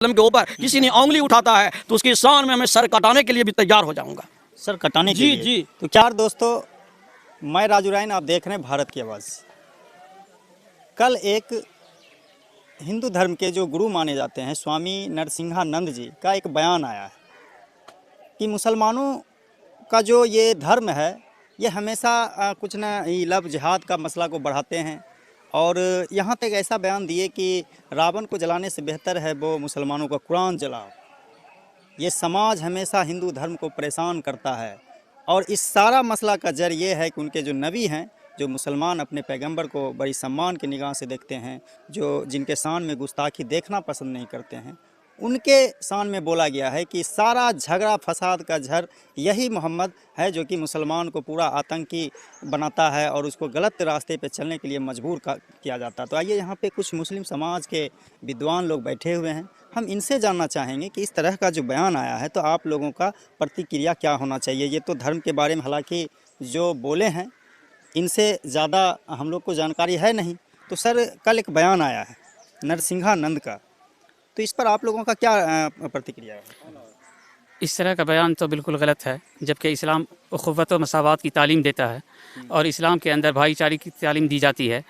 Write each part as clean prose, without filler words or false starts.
के ऊपर किसी ने उंगली उठाता है तो उसकी शान में मैं सर कटाने के लिए भी तैयार हो जाऊंगा। सर कटाने के जी लिए? जी। तो क्या दोस्तों, मैं राजू रायन, आप देख रहे हैं भारत की आवाज़। कल एक हिंदू धर्म के जो गुरु माने जाते हैं स्वामी नरसिंहानंद जी का एक बयान आया है कि मुसलमानों का जो ये धर्म है ये हमेशा कुछ न लव जिहाद का मसला को बढ़ाते हैं, और यहाँ तक ऐसा बयान दिए कि रावण को जलाने से बेहतर है वो मुसलमानों का कुरान जलाओ। ये समाज हमेशा हिंदू धर्म को परेशान करता है, और इस सारा मसला का जड़ ये है कि उनके जो नबी हैं, जो मुसलमान अपने पैगंबर को बड़ी सम्मान की निगाह से देखते हैं, जो जिनके शान में गुस्ताखी देखना पसंद नहीं करते हैं, उनके शान में बोला गया है कि सारा झगड़ा फसाद का जड़ यही मोहम्मद है जो कि मुसलमान को पूरा आतंकी बनाता है और उसको गलत रास्ते पे चलने के लिए मजबूर किया जाता है। तो आइए यहाँ पे कुछ मुस्लिम समाज के विद्वान लोग बैठे हुए हैं, हम इनसे जानना चाहेंगे कि इस तरह का जो बयान आया है तो आप लोगों का प्रतिक्रिया क्या होना चाहिए। ये तो धर्म के बारे में हालांकि जो बोले हैं इनसे ज़्यादा हम लोग को जानकारी है नहीं। तो सर, कल एक बयान आया है नरसिंहानंद का, तो इस पर आप लोगों का क्या प्रतिक्रिया है? इस तरह का बयान तो बिल्कुल गलत है, जबकि इस्लाम उख़्वत व मसावात की तालीम देता है और इस्लाम के अंदर भाईचारे की तालीम दी जाती है।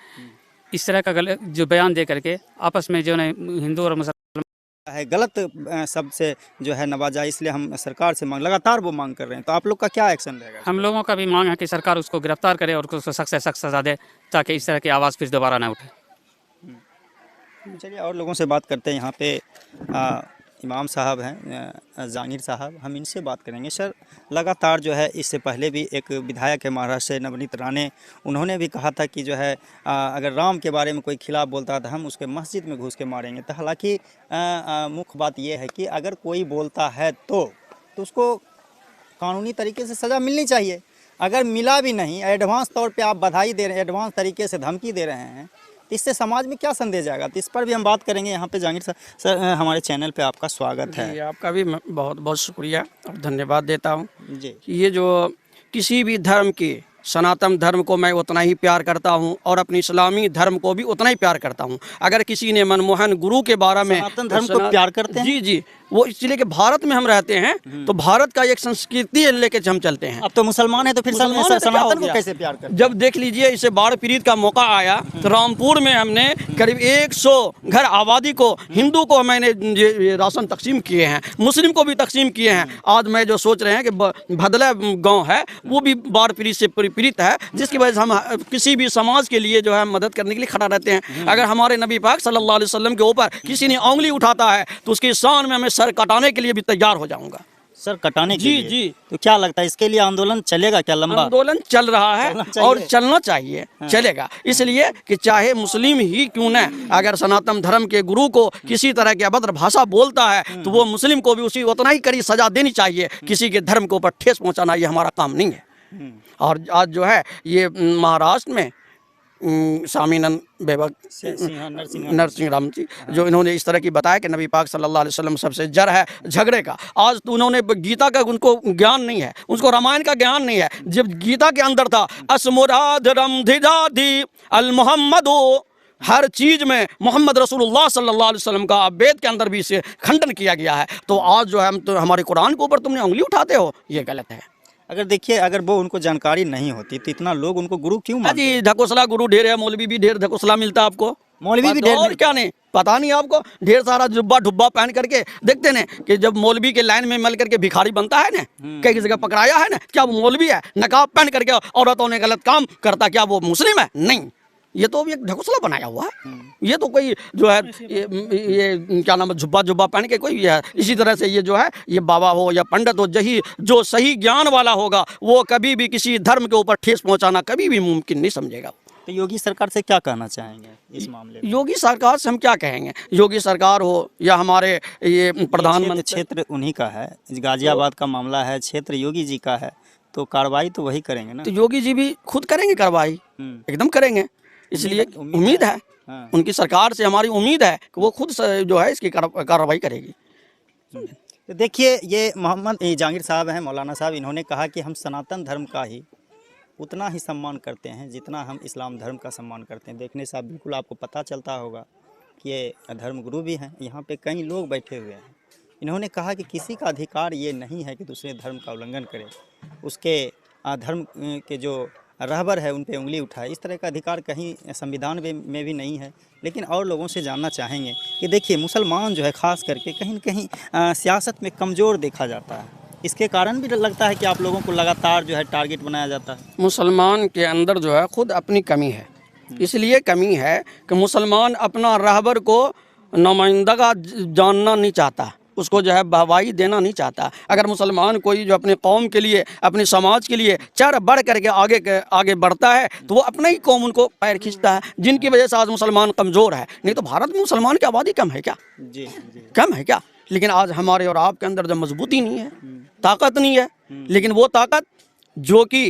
इस तरह का गलत जो बयान दे करके आपस में जो है हिंदू और मुसलमान है गलत शब्द से जो है नवाजा, इसलिए हम सरकार से लगातार वो मांग कर रहे हैं। तो आप लोग का क्या एक्शन रहेगा? हम लोगों का भी मांग है कि सरकार उसको गिरफ्तार करे और उसको सख्त से सख्त सज़ा दे, ताकि इस तरह की आवाज़ फिर दोबारा ना उठे। चलिए और लोगों से बात करते हैं। यहाँ पे इमाम साहब हैं, जांगिर साहब, हम इनसे बात करेंगे। सर, लगातार जो है इससे पहले भी एक विधायक है महाराष्ट्र से नवनीत राणे, उन्होंने भी कहा था कि जो है अगर राम के बारे में कोई खिलाफ बोलता है तो हम उसके मस्जिद में घुस के मारेंगे। तो हालांकि मुख्य बात यह है कि अगर कोई बोलता है तो उसको कानूनी तरीके से सज़ा मिलनी चाहिए। अगर मिला भी नहीं, एडवांस तौर पे आप बधाई दे रहे हैं, एडवांस तरीके से धमकी दे रहे हैं, तो इससे समाज में क्या संदेश जाएगा? तो इस पर भी हम बात करेंगे। यहाँ पे जांगिर सर, हमारे चैनल पे आपका स्वागत है। आपका भी बहुत बहुत शुक्रिया और धन्यवाद देता हूँ जी। कि ये जो किसी भी धर्म की, सनातन धर्म को मैं उतना ही प्यार करता हूँ और अपनी इस्लामी धर्म को भी उतना ही प्यार करता हूँ। अगर किसी ने मनमोहन गुरु के बारे में सनातन धर्म को प्यार करते हैं? जी जी, वो इसलिए कि भारत में हम रहते हैं तो भारत का एक संस्कृति लेके हम चलते हैं। अब तो मुसलमान है तो फिर सनातन को कैसे प्यार करते हैं? जब देख लीजिए इसे बाढ़ पीड़ित का मौका आया तो रामपुर में हमने करीब 100 घर आबादी को, हिंदू को मैंने ये राशन तकसीम किए हैं, मुस्लिम को भी तकसीम किए हैं। आज मैं जो सोच रहे हैं कि भदला गांव है वो भी बाढ़ पीड़ित से पीड़ित है, जिसकी वजह से हम किसी भी समाज के लिए जो है मदद करने के लिए खड़ा रहते हैं। अगर हमारे नबी पाक सल्लल्लाहु अलैहि वसल्लम के ऊपर किसी ने उंगली उठाता है तो उसकी शान में मैं सर कटाने के लिए भी तैयार हो जाऊंगा। सर कटाने के जी लिए? जी। तो क्या लगता है इसके लिए आंदोलन चलेगा क्या? लंबा आंदोलन चल रहा है और चलना चाहिए। चलेगा, इसलिए कि चाहे मुस्लिम ही क्यों न, अगर सनातन धर्म के गुरु को किसी तरह की अभद्र भाषा बोलता है तो वो मुस्लिम को भी उसी उतना ही कड़ी सजा देनी चाहिए। किसी के धर्म के ऊपर ठेस पहुंचाना ये हमारा काम नहीं है। और आज जो है ये महाराष्ट्र में स्वामीनंद बेबक नरसिंह राम जी, जो इन्होंने इस तरह की बताया कि नबी पाक सल्लल्लाहु अलैहि वसल्लम सबसे जड़ है झगड़े का। आज तो उन्होंने गीता का उनको ज्ञान नहीं है, उसको रामायण का ज्ञान नहीं है। जब गीता के अंदर था असमुराद रमधिदादी अल मोहम्मदो, हर चीज में मोहम्मद रसूलुल्लाह सल्लल्लाहु अलैहि वसल्लम का वेद के अंदर भी इसे खंडन किया गया है। तो आज जो है हम तो हमारे कुरान के ऊपर तुमने उंगली उठाते हो, ये गलत है। अगर देखिए, अगर वो उनको जानकारी नहीं होती तो इतना लोग उनको गुरु क्यों मानते हैं? जी, ढकोसला गुरु ढेर है, मौलवी भी ढेर ढकोसला मिलता है आपको। मौलवी भी ढेर और क्या नहीं पता नहीं आपको? ढेर सारा जुब्बा ढुब्बा पहन करके देखते ना कि जब मौलवी के लाइन में मिल करके भिखारी बनता है ना, कई जगह पकड़ाया है ना, क्या वो मौलवी है? नकाब पहन करके औरतों ने गलत काम करता, क्या वो मुस्लिम है? नहीं, ये तो एक ढकोसला बनाया हुआ है। ये तो कोई जो है ये क्या नाम है, जुब्बा जुब्बा पहन के कोई है। इसी तरह से ये जो है ये बाबा हो या पंडित हो, जो सही ज्ञान वाला होगा वो कभी भी किसी धर्म के ऊपर ठेस पहुंचाना कभी भी मुमकिन नहीं समझेगा। तो योगी सरकार से क्या कहना चाहेंगे इस मामले में? योगी सरकार से हम क्या कहेंगे? योगी सरकार हो या हमारे ये प्रधानमंत्री, क्षेत्र उन्हीं का है, गाजियाबाद का मामला है, क्षेत्र योगी जी का है, तो कार्रवाई तो वही करेंगे ना। तो योगी जी भी खुद करेंगे कार्रवाई, एकदम करेंगे। इसलिए उम्मीद है उनकी सरकार से, हमारी उम्मीद है कि वो खुद जो है इसकी कार्रवाई करेगी। तो देखिए, ये मोहम्मद जांगिर साहब हैं, मौलाना साहब, इन्होंने कहा कि हम सनातन धर्म का ही उतना ही सम्मान करते हैं जितना हम इस्लाम धर्म का सम्मान करते हैं। देखने से बिल्कुल आपको पता चलता होगा ये धर्मगुरु भी हैं, यहाँ पे कई लोग बैठे हुए हैं। इन्होंने कहा कि किसी का अधिकार ये नहीं है कि दूसरे धर्म का उल्लंघन करे, उसके धर्म के जो रहबर है उन पे उंगली उठाए। इस तरह का अधिकार कहीं संविधान में भी नहीं है। लेकिन और लोगों से जानना चाहेंगे कि देखिए मुसलमान जो है ख़ास करके कहीं न कहीं सियासत में कमज़ोर देखा जाता है। इसके कारण भी लगता है कि आप लोगों को लगातार जो है टारगेट बनाया जाता है। मुसलमान के अंदर जो है खुद अपनी कमी है, इसलिए कमी है कि मुसलमान अपना रहबर को नुमाइंदगा जानना नहीं चाहता, उसको जो है वाहवाही देना नहीं चाहता। अगर मुसलमान कोई जो अपने कौम के लिए, अपने समाज के लिए चढ़ बढ़ करके आगे बढ़ता है तो वो अपना ही कौम उनको पैर खींचता है, जिनकी वजह से आज मुसलमान कमज़ोर है। नहीं तो भारत में मुसलमान की आबादी कम है क्या? जी कम है क्या? लेकिन आज हमारे और आपके अंदर जब मजबूती नहीं है, ताकत नहीं है, लेकिन वो ताकत जो कि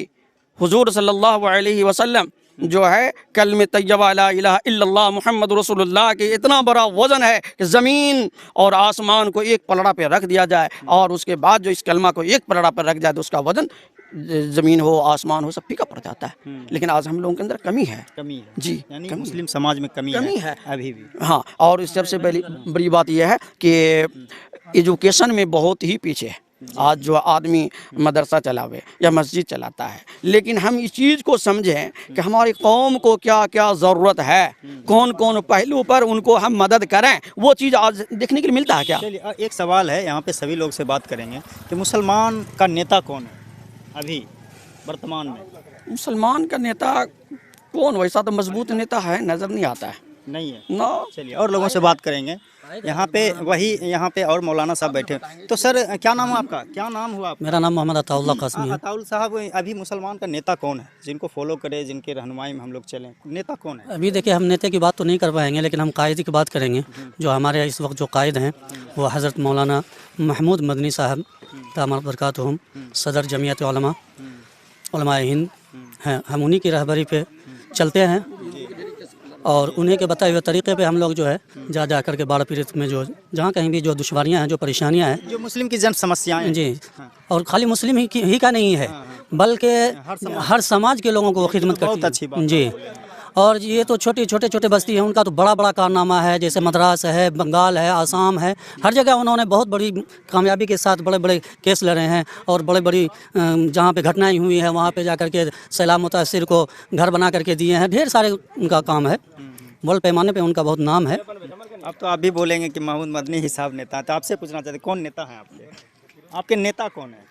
हुजूर सल्लल्लाहु अलैहि वसल्लम जो है कलमे तय्यबा ला इलाहा इल्लल्लाह मुहम्मद रसूलुल्लाह के इतना बड़ा वज़न है कि ज़मीन और आसमान को एक पलड़ा पे रख दिया जाए और उसके बाद जो इस कलमा को एक पलड़ा पर रख जाए तो उसका वज़न ज़मीन हो आसमान हो सब फीका पड़ जाता है। लेकिन आज हम लोगों के अंदर कमी है जी, यानी मुस्लिम समाज में कमी है अभी भी। हाँ, और इस सबसे बड़ी बात यह है कि एजुकेशन में बहुत ही पीछे है। आज जो आदमी मदरसा चलावे या मस्जिद चलाता है, लेकिन हम इस चीज़ को समझें कि हमारी कौम को क्या क्या ज़रूरत है, कौन कौन पहलू पर उनको हम मदद करें, वो चीज़ आज देखने के लिए मिलता है क्या? चलिए एक सवाल है, यहाँ पे सभी लोग से बात करेंगे कि मुसलमान का नेता कौन है अभी वर्तमान में? मुसलमान का नेता कौन? वैसा तो मजबूत नेता है, नज़र नहीं आता है। नहीं है ना। चलिए और लोगों से बात करेंगे। यहाँ पे और मौलाना साहब बैठे। तो सर क्या नाम है आपका? क्या नाम हुआ आपका? मेरा नाम मोहम्मद अताउल्लाह कासमी है। अताउल साहब, अभी मुसलमान का नेता कौन है जिनको फॉलो करें, जिनके रहनुमाई में हम लोग चलें? नेता कौन है? अभी देखिए हम नेता की बात तो नहीं कर पाएंगे, लेकिन हम कायद की बात करेंगे। जो हमारे इस वक्त जो कायद हैं वो हज़रत मौलाना महमूद मदनी साहब दामद बरकातहुम सदर जमियत उलमाए हिंद हैं। हम उन्हीं की रहबरी पे चलते हैं और उन्हीं के बताए हुए तरीके पे हम लोग जो है जा कर के बाढ़ पीड़ित में जो जहाँ कहीं भी जो दुश्वारियाँ हैं, जो परेशानियाँ हैं, जो मुस्लिम की जन समस्याएं जी, और खाली मुस्लिम ही का नहीं है, बल्कि हर समाज के लोगों को वो खिदमत करती है। बहुत अच्छी बात जी। और ये तो छोटे बस्ती हैं, उनका तो बड़ा बड़ा कारनामा है। जैसे मद्रास है, बंगाल है, आसाम है, हर जगह उन्होंने बहुत बड़ी कामयाबी के साथ बड़े बड़े केस लड़े हैं और बड़ी जहाँ पे घटनाएं हुई हैं वहाँ पे जा कर के सैलाब मुतासिर को घर बना करके दिए हैं। ढेर सारे उनका काम है, बड़े पैमाने पे उनका बहुत नाम है। अब तो आप भी बोलेंगे कि महमूद मदनी ही साहब नेता है, तो आपसे पूछना चाहते कौन नेता है आपके नेता कौन है?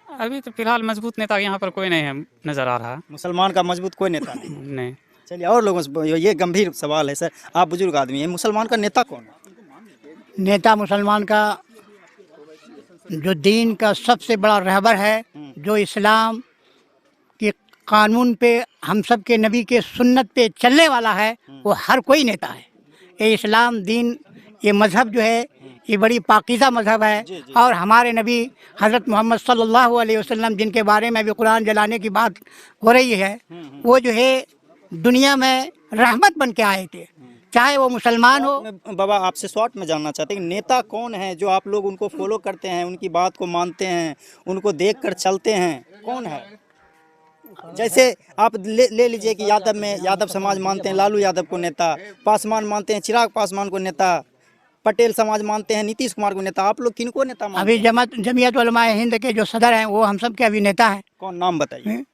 अभी तो फिलहाल मजबूत नेता यहाँ पर कोई नहीं है, नज़र आ रहा। मुसलमान का मजबूत कोई नेता नहीं? नहीं। चलिए और लोगों से, ये गंभीर सवाल है सर, आप बुजुर्ग आदमी हैं, मुसलमान का नेता कौन है? नेता मुसलमान का जो दीन का सबसे बड़ा रहबर है, जो इस्लाम के कानून पे, हम सब के नबी के सुन्नत पे चलने वाला है, वो हर कोई नेता है। ये इस्लाम दीन, ये मज़हब जो है ये बड़ी पाकीज़ा मज़हब है। और हमारे नबी हज़रत मोहम्मद सल्लल्लाहु अलैहि वसल्लम जिनके बारे में भी कुरान जलाने की बात हो रही है, वो जो है दुनिया में रहमत बन के आए थे, चाहे वो मुसलमान हो। बाबा आपसे शॉर्ट में जानना चाहते हैं कि नेता कौन है जो आप लोग उनको फॉलो करते हैं, उनकी बात को मानते हैं, उनको देख कर चलते हैं, कौन है? जैसे आप ले लीजिए कि यादव समाज मानते हैं लालू यादव को नेता, पासवान मानते हैं चिराग पासवान को नेता, पटेल समाज मानते हैं नीतीश कुमार को नेता। आप लोग किनको नेता मानते हैं? अभी जमियत उलमाए हिंद के जो सदर हैं वो हम सब के अभी नेता हैं। कौन, नाम बताइए?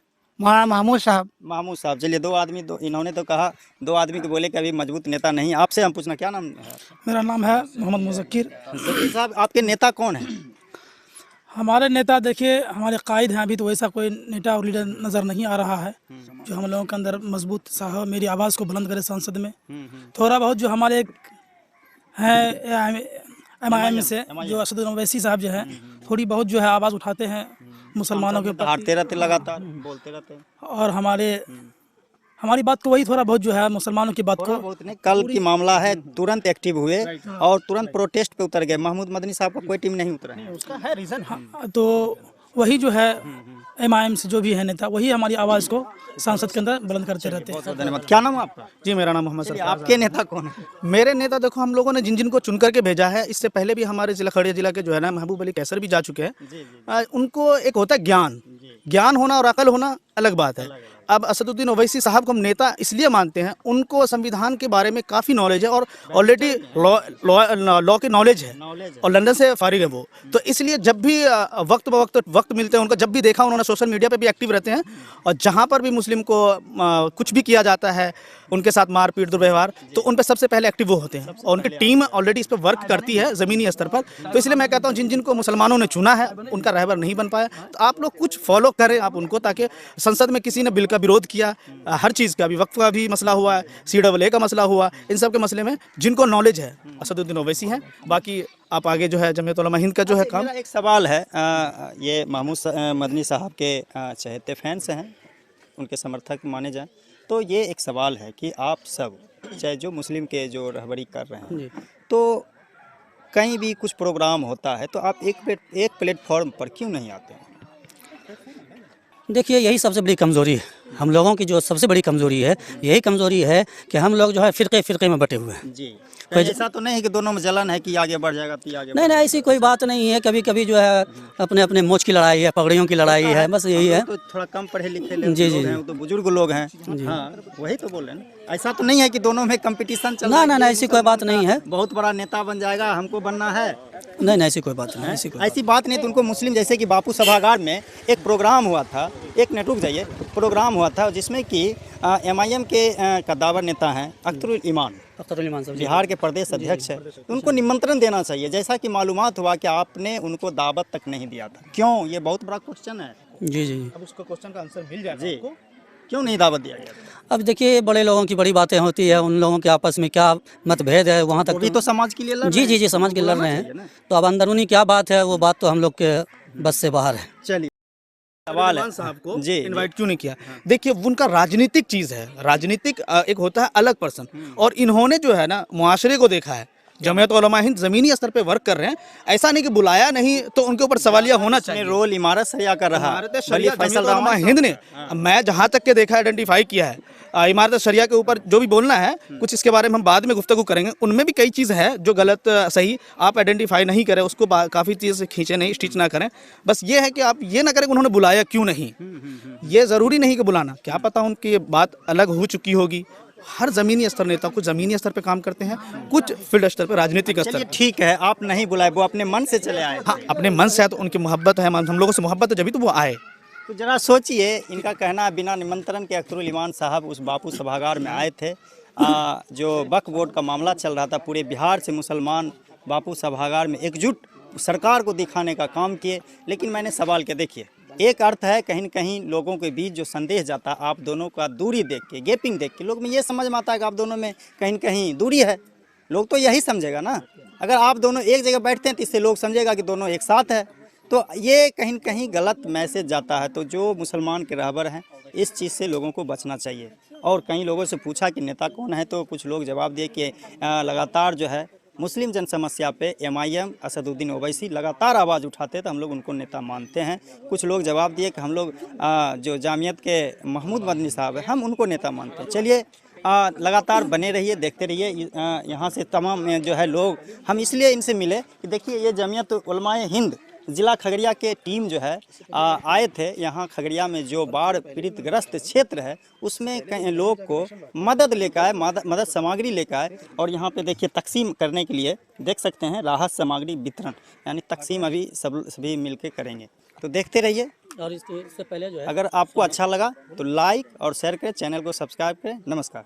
मौलाना महमूद साहब। महमूद साहब। चलिए इन्होंने तो कहा, दो आदमी को बोले कि अभी मजबूत नेता नहीं। आपसे हम पूछना, क्या नाम है? मेरा नाम है मोहम्मद मुज़क्किर। साहब आपके नेता कौन है? हमारे नेता देखिए हमारे कायद हैं। अभी तो वैसा कोई नेता और लीडर नज़र नहीं आ रहा है जो हम लोगों के अंदर मजबूत सा हो, मेरी आवाज़ को बुलंद करे संसद में। थोड़ा बहुत जो हमारे हैं MIM से जो असदुल ओवैसी साहब जो है, थोड़ी बहुत जो है आवाज़ उठाते हैं मुसलमानों के ऊपर, हारते रहते, लगातार बोलते रहते हैं। और हमारी बात को वही थोड़ा बहुत जो है मुसलमानों की बात को बहुत नहीं, कल की मामला है, तुरंत एक्टिव हुए और तुरंत प्रोटेस्ट पे उतर गए। महमूद मदनी साहब का कोई टीम नहीं उतरा है, उसका है रीज़न। हाँ, तो वही जो है MIM से जो भी है नेता, वही हमारी आवाज़ को संसद के अंदर बुलंद करते रहते हैं। धन्यवाद। क्या नाम है आपका? जी, मेरा नाम मोहम्मद सरफराज। आपके नेता कौन है? मेरे नेता देखो, हम लोगों ने जिन को चुन करके भेजा है, इससे पहले भी हमारे जिला खगड़िया जिला के जो है ना महबूब अली कैसर भी जा चुके हैं। उनको एक होता है ज्ञान होना और अकल होना, अलग बात है। अब असदुद्दीन ओवैसी साहब को हम नेता इसलिए मानते हैं, उनको संविधान के बारे में काफ़ी नॉलेज है और ऑलरेडी लॉ की नॉलेज है और लंदन से फारिग है वो। तो इसलिए जब भी वक्त मिलते हैं उनको, जब भी देखा उन्होंने सोशल मीडिया पे भी एक्टिव रहते हैं और जहाँ पर भी मुस्लिम को कुछ भी किया जाता है, उनके साथ मारपीट दुर्व्यवहार, तो उन पर सबसे पहले एक्टिव वो होते हैं और उनकी टीम ऑलरेडी इस पर वर्क करती है ज़मीनी स्तर पर। तो इसलिए मैं कहता हूँ जिन जिनको मुसलमानों ने चुना है उनका रहबर नहीं बन पाया, तो आप लोग कुछ फॉलो करें आप उनको, ताकि संसद में किसी ने बिल का विरोध किया, हर चीज़ का भी, वक्फ का भी मसला हुआ है, CAA का मसला हुआ, इन सब के मसले में जिनको नॉलेज है असदुद्दीन ओवैसी हैं। बाकी आप आगे जो है जमीयत उलमा हिंद का जो है काम। मेरा एक सवाल है, ये महमूद मदनी साहब के चहेते फैंस हैं, उनके समर्थक माने जाएं, तो ये एक सवाल है कि आप सब चाहे जो मुस्लिम के जो रहबरी कर रहे हैं, तो कहीं भी कुछ प्रोग्राम होता है तो आप एक प्लेटफॉर्म पर क्यों नहीं आते हैं? देखिए, यही सबसे बड़ी कमज़ोरी है हम लोगों की। जो सबसे बड़ी कमज़ोरी है, यही कमज़ोरी है कि हम लोग जो है फ़िरक़े में बटे हुए हैं। जी, ऐसा तो नहीं है कि दोनों में जलन है कि आगे बढ़ जाएगा तो आगे नहीं, ऐसी कोई बात नहीं है। कभी कभी जो है अपने अपने मोच की लड़ाई है, पगड़ियों की लड़ाई है, बस यही है। तो थोड़ा कम पढ़े लिखे जी लोग हैं, वो तो बुजुर्ग लोग हैं। हाँ, वही तो बोल रहे हैं ना। ऐसा तो नहीं है कि दोनों में कंपटीशन चल रहा है। ना, ऐसी कोई बात नहीं है। बहुत बड़ा नेता बन जाएगा, हमको बनना है। नहीं, ऐसी कोई बात नहीं, ऐसी बात नहीं। तो उनको मुस्लिम, जैसे कि बापू सभागार में एक प्रोग्राम हुआ था, एक मिनट रुक जाइए, प्रोग्राम हुआ था जिसमें कि MIM के कद्दावर नेता हैं अख्तरुल ईमान साहब, बिहार के प्रदेश अध्यक्ष है, तो उनको निमंत्रण देना चाहिए। जैसा कि मालूमात हुआ कि आपने उनको दावत तक नहीं दिया था, क्यों? ये बहुत बड़ा क्वेश्चन है। जी। अब उसका क्वेश्चन का आंसर मिल जाएगा जी, आपको। क्यों नहीं दावत दिया गया? अब देखिए, बड़े लोगों की बड़ी बातें होती है, उन लोगों के आपस में क्या मतभेद है वहाँ तक वो भी तो समाज के लिए लड़ रहे हैं। जी, समाज के लड़ रहे हैं। तो अब अंदरूनी क्या बात है, वो बात तो हम लोग के बस से बाहर है। चलिए, सवाल है साहब को जी, इनवाइट क्यों नहीं किया? देखिए, उनका राजनीतिक चीज है, राजनीतिक एक होता है अलग पर्सन, और इन्होंने जो है ना मुआशरे को देखा है। जमीयत उलमा हिंद जमीनी स्तर पे वर्क कर रहे हैं, ऐसा नहीं कि बुलाया नहीं तो उनके ऊपर सवालिया होना चाहिए। रोल इमारत शरिया कर रहा है जमीयत उलमा हिंद ने, मैं जहाँ तक के देखा आइडेंटिफाई किया है, इमारत शरिया के ऊपर जो भी बोलना है कुछ, इसके बारे में हम बाद में गुफ्तगू करेंगे। उनमें भी कई चीज़ है जो गलत सही आप आइडेंटिफाई नहीं करें, उसको काफ़ी चीज़ खींचे नहीं, स्टिच ना करें। बस ये है कि आप ये ना करें कि उन्होंने बुलाया क्यों नहीं। ये ज़रूरी नहीं कि बुलाना, क्या पता उनकी बात अलग हो चुकी होगी। हर ज़मीनी स्तर नेता कुछ ज़मीनी स्तर पे काम करते हैं, कुछ फील्ड स्तर पे, राजनीतिक स्तर पे। ठीक है, आप नहीं बुलाए, वो अपने मन से चले आए। हाँ, अपने मन से आए तो उनकी मोहब्बत है, हम लोगों से मोहब्बत है, जब भी तो वो आए। तो जरा सोचिए, इनका कहना है बिना निमंत्रण के अख्तरुल ईमान साहब उस बापू सभागार में आए थे। जो वक्फ बोर्ड का मामला चल रहा था, पूरे बिहार से मुसलमान बापू सभागार में एकजुट सरकार को दिखाने का काम किए। लेकिन मैंने सवाल किया, देखिए, एक अर्थ है कहीं न कहीं लोगों के बीच जो संदेश जाता है, आप दोनों का दूरी देख के, गैपिंग देख के, लोग में ये समझ में आता है कि आप दोनों में कहीं न कहीं दूरी है। लोग तो यही समझेगा ना, अगर आप दोनों एक जगह बैठते हैं तो इससे लोग समझेगा कि दोनों एक साथ है। तो ये कहीं न कहीं गलत मैसेज जाता है। तो जो मुसलमान के रहबर हैं, इस चीज़ से लोगों को बचना चाहिए। और कई लोगों से पूछा कि नेता कौन है, तो कुछ लोग जवाब दिए कि लगातार जो है मुस्लिम जन समस्या पे MIM असदुद्दीन ओवैसी लगातार आवाज़ उठाते, तो हम लोग उनको नेता मानते हैं। कुछ लोग जवाब दिए कि हम लोग जो जामियत के महमूद मदनी साहब हैं, हम उनको नेता मानते हैं। चलिए, लगातार बने रहिए, देखते रहिए। यहाँ से तमाम जो है लोग, हम इसलिए इनसे मिले कि देखिए, ये जमीयत उलमाए हिंद ज़िला खगड़िया के टीम जो है आए थे यहाँ खगड़िया में, जो बाढ़ पीड़ित ग्रस्त क्षेत्र है उसमें कई लोग को मदद लेकर आए, मदद सामग्री लेकर आए। और यहाँ पे देखिए तकसीम करने के लिए देख सकते हैं राहत सामग्री वितरण, यानी तकसीम अभी सभी मिलके करेंगे। तो देखते रहिए। और इससे पहले जो है, अगर आपको अच्छा लगा तो लाइक और शेयर करें, चैनल को सब्सक्राइब करें। नमस्कार।